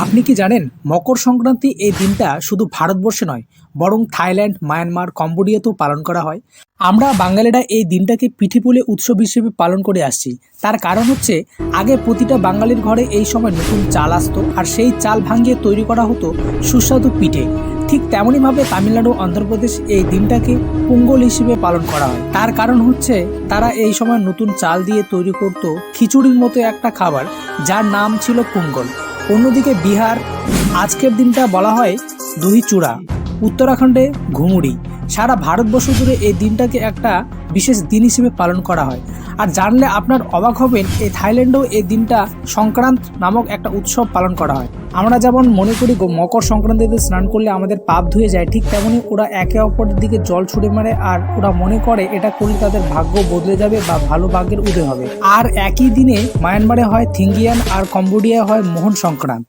আপনি কি জানেন মকর সংক্রান্তি এই দিনটা শুধু ভারতবর্ষে নয় বরং থাইল্যান্ড, মায়ানমার, কম্বোডিয়াতেও পালন করা হয়। আমরা বাঙালিরা এই দিনটাকে পিঠেপুলি উৎসব হিসেবে পালন করে আসছি। তার কারণ হচ্ছে আগে প্রতিটা বাঙালির ঘরে এই সময় নতুন চাল আসতো আর সেই চাল ভাঙিয়ে তৈরি করা হতো সুস্বাদু পিঠে। ঠিক তেমনইভাবে তামিলনাড়ু, অন্ধ্রপ্রদেশ এই দিনটাকে পোঙ্গল হিসেবে পালন করা হয়। তার কারণ হচ্ছে তারা এই সময় নতুন চাল দিয়ে তৈরি করত খিচুড়ির মতো একটা খাবার, যার নাম ছিল পোঙ্গল। অন্যদিকে বিহার আজকের দিনটা বলা হয় দহি চূড়া, উত্তরাখণ্ডে ঘুমুরি। সারা ভারতবর্ষ জুড়ে এই দিনটাকে একটা বিশেষ দিন হিসেবে পালন করা হয়। আর জানলে আপনার অবাক হবেন, এই থাইল্যান্ডেও এই দিনটা সংক্রান্ত নামক একটা উৎসব পালন করা হয়। আমরা যেমন মনে করি মকর সংক্রান্তিতে স্নান করলে আমাদের পাপ ধুয়ে যায়, ঠিক তেমনি ওরা একে অপরের দিকে জল ছুড়ে মারে আর ওরা মনে করে এটা করলে তাদের ভাগ্য বদলে যাবে বা ভালো ভাগ্যের উদয় হবে। আর একই দিনে মায়ানমারে হয় থিঙ্গিয়ান আর কম্বোডিয়ায় হয় মোহন সংক্রান্ত।